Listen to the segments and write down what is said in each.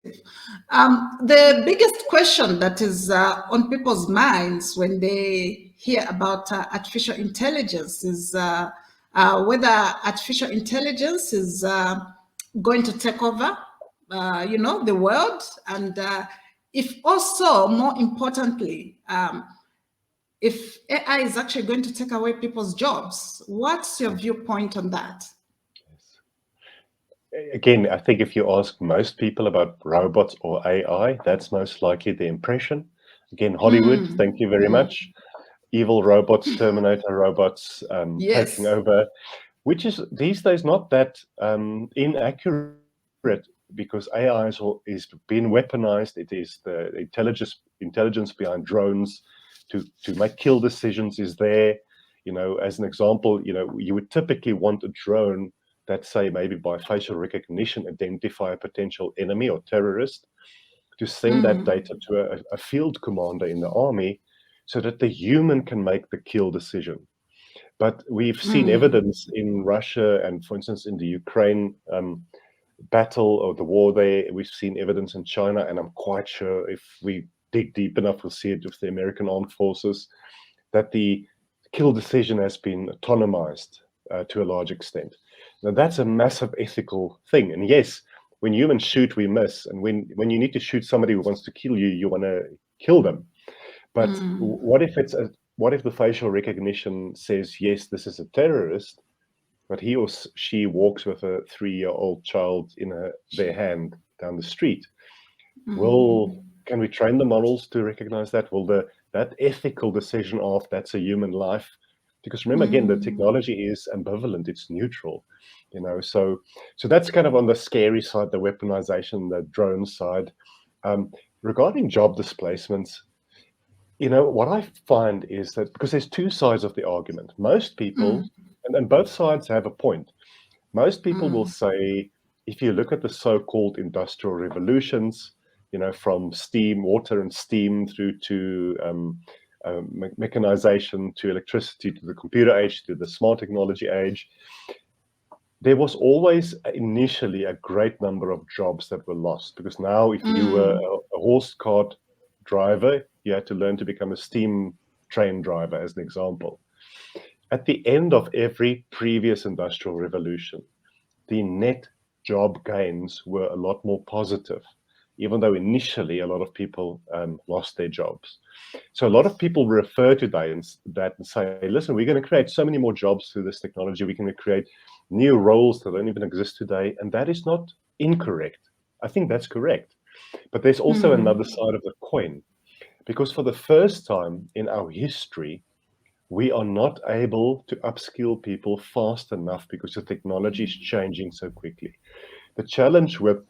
The biggest question that is on people's minds when they hear about artificial intelligence is whether artificial intelligence is going to take over, the world, and if also, more importantly, if AI is actually going to take away people's jobs. What's your viewpoint on that? Again, I think if you ask most people about robots or AI, that's most likely the impression. Again, Hollywood, thank you very much. Evil robots, Terminator robots taking Yes. over, which is these days not that inaccurate because AI is being weaponized. It is the intelligence behind drones to make kill decisions is there. As an example, you would typically want a drone that, say, maybe by facial recognition, identify a potential enemy or terrorist, to send that data to a field commander in the army so that the human can make the kill decision. But we've seen evidence in Russia and, for instance, in the Ukraine battle or the war there. We've seen evidence in China, and I'm quite sure if we dig deep enough, we'll see it with the American armed forces, that the kill decision has been autonomized to a large extent. Now, that's a massive ethical thing. And yes, when humans shoot, we miss. And when you need to shoot somebody who wants to kill you, you want to kill them. But what if the facial recognition says, yes, this is a terrorist, but he or she walks with a 3-year-old child in their hand down the street? Can we train the models to recognize that? Will that ethical decision of that's a human life? Because remember, again, the technology is ambivalent; it's neutral, So that's kind of on the scary side, the weaponization, the drone side. Regarding job displacements, what I find is that because there's two sides of the argument, most people, and both sides have a point. Most people will say, if you look at the so-called industrial revolutions, from steam, water and steam through to mechanization, to electricity, to the computer age, to the smart technology age, there was always initially a great number of jobs that were lost. Because now, if you were a horse cart driver, you had to learn to become a steam train driver, as an example. At the end of every previous industrial revolution, the net job gains were a lot more positive, even though initially a lot of people lost their jobs. So a lot of people refer to that and say, listen, we're going to create so many more jobs through this technology. We're going to create new roles that don't even exist today. And that is not incorrect. I think that's correct. But there's also another side of the coin, because for the first time in our history, we are not able to upskill people fast enough because the technology is changing so quickly. The challenge with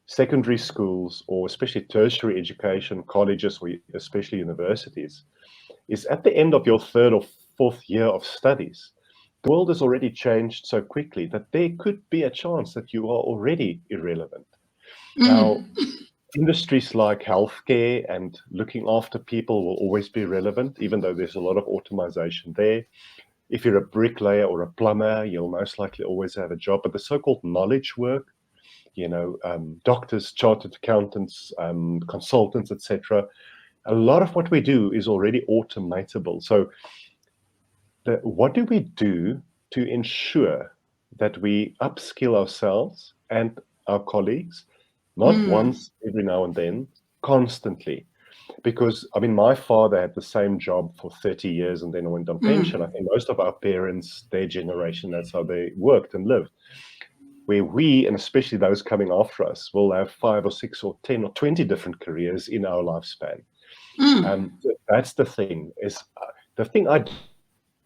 secondary schools, or especially tertiary education, colleges, or especially universities, is at the end of your third or fourth year of studies, the world has already changed so quickly that there could be a chance that you are already irrelevant. Now, industries like healthcare and looking after people will always be relevant, even though there's a lot of automation there. If you're a bricklayer or a plumber, you'll most likely always have a job. But the so-called knowledge work, doctors, chartered accountants, consultants, etc., a lot of what we do is already automatable. So what do we do to ensure that we upskill ourselves and our colleagues, not once every now and then, constantly? Because, I mean, my father had the same job for 30 years and then went on pension. I think most of our parents, their generation, that's how they worked and lived. Where we, and especially those coming after us, will have 5 or 6 or 10 or 20 different careers in our lifespan. That's the thing. The thing I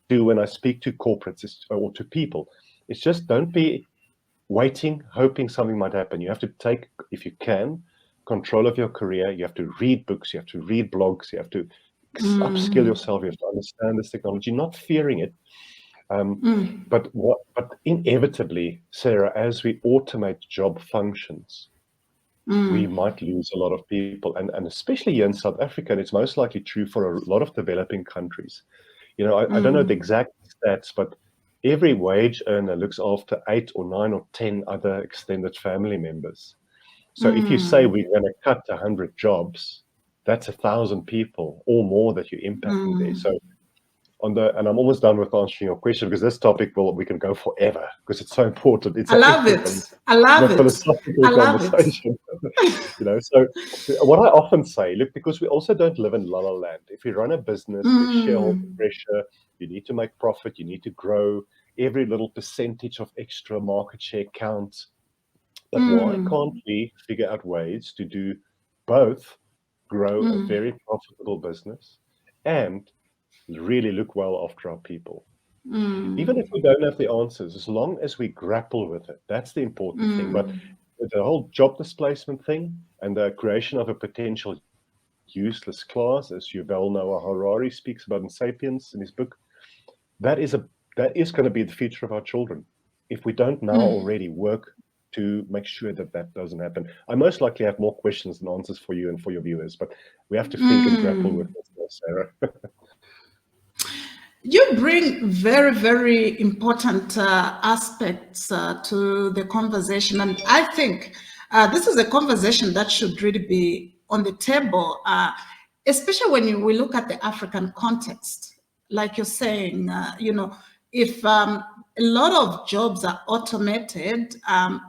do when I speak to corporates or to people is just don't be waiting, hoping something might happen. You have to take, if you can, control of your career. You have to read books, you have to read blogs, you have to upskill yourself, you have to understand this technology, not fearing it. But inevitably, Sarah, as we automate job functions, we might lose a lot of people, and especially here in South Africa, and it's most likely true for a lot of developing countries. I don't know the exact stats, but every wage earner looks after 8 or 9 or 10 other extended family members. So if you say we're going to cut 100 jobs, that's 1,000 people or more that you're impacting there. So and I'm almost done with answering your question, because this topic we can go forever because it's so important. It's I an love ethical it. I love and a it. philosophical I love it. conversation. So what I often say, look, because we also don't live in la la land. If you run a business, there's shareholder pressure. You need to make profit. You need to grow. Every little percentage of extra market share counts. But why can't we figure out ways to do both, grow a very profitable business and really look well after our people? Even if we don't have the answers, as long as we grapple with it, that's the important thing. But the whole job displacement thing and the creation of a potential useless class, as Yuval Noah Harari speaks about in *Sapiens* in his book, that is going to be the future of our children. If we don't now already work to make sure that that doesn't happen. I most likely have more questions than answers for you and for your viewers, but we have to think and grapple with this, Sarah. You bring very, very important aspects to the conversation. And I think this is a conversation that should really be on the table, especially when we look at the African context. Like you're saying, if a lot of jobs are automated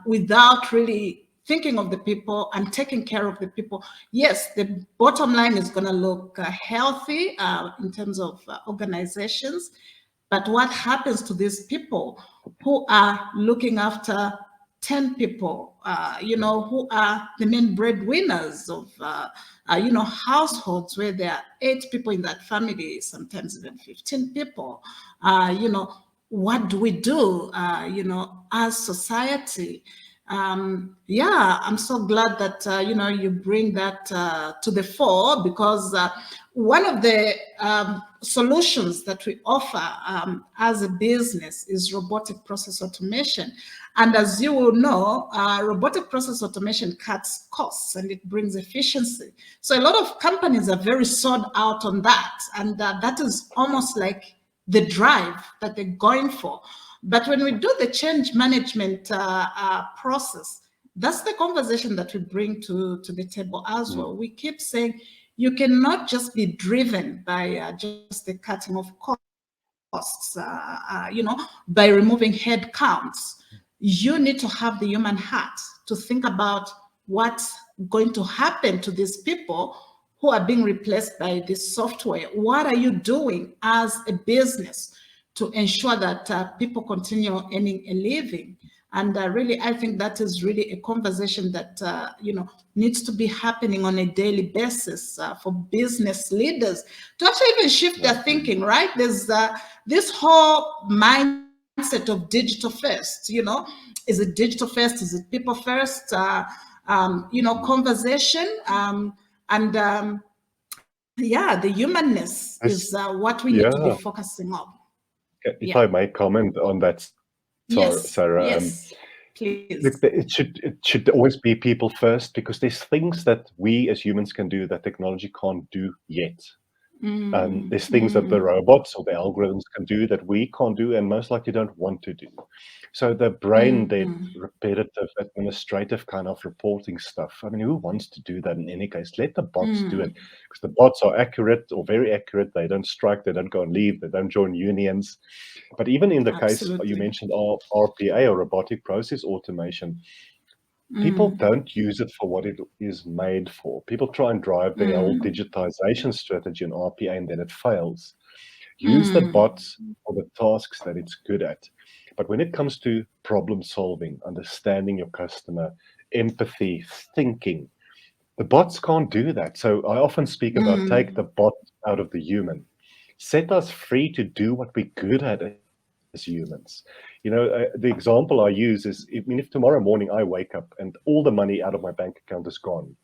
without really thinking of the people and taking care of the people, yes, the bottom line is going to look healthy in terms of organizations. But what happens to these people who are looking after 10 people, who are the main breadwinners of, households where there are 8 people in that family, sometimes even 15 people, what do we do, as society? I'm so glad that, you bring that to the fore, because one of the solutions that we offer as a business is robotic process automation. And as you will know, robotic process automation cuts costs and it brings efficiency. So a lot of companies are very sought out on that. And that is almost like the drive that they're going for. But when we do the change management process, that's the conversation that we bring to the table as well. We keep saying you cannot just be driven by just the cutting of costs, by removing head counts. You need to have the human heart to think about what's going to happen to these people who are being replaced by this software. What are you doing as a business to ensure that people continue earning a living? And really, I think that is really a conversation that, needs to be happening on a daily basis for business leaders to actually even shift their thinking, right? There's this whole mindset of digital first, is it digital first? Is it people first? Conversation. The humanness is what we need to be focusing on. If I may comment on that, Sarah. Yes, please. Look, it should always be people first, because there's things that we as humans can do that technology can't do yet. There's things that the robots or the algorithms can do that we can't do, and most likely don't want to do. So the brain dead, repetitive, administrative kind of reporting stuff, I mean, who wants to do that in any case? Let the bots do it, because the bots are accurate or very accurate. They don't strike, they don't go on leave, they don't join unions. But even in the case you mentioned of RPA, or robotic process automation, people don't use it for what it is made for. People try and drive the old digitization strategy in RPA, and then it fails. Use the bots for the tasks that it's good at. But when it comes to problem solving, understanding your customer, empathy, thinking, the bots can't do that. So I often speak about take the bot out of the human. Set us free to do what we're good at as humans. The example I use is, if tomorrow morning I wake up and all the money out of my bank account is gone,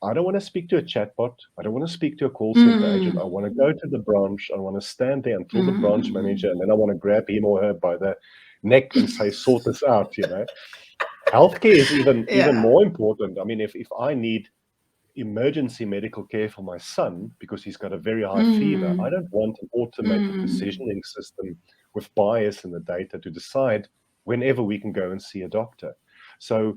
I don't want to speak to a chatbot. I don't want to speak to a call center agent. I want to go to the branch. I want to stand there until the branch manager, and then I want to grab him or her by the neck and say, sort this out. Healthcare is even more important. I mean, if I need emergency medical care for my son because he's got a very high fever, I don't want an automated decisioning system with bias in the data to decide whenever we can go and see a doctor. So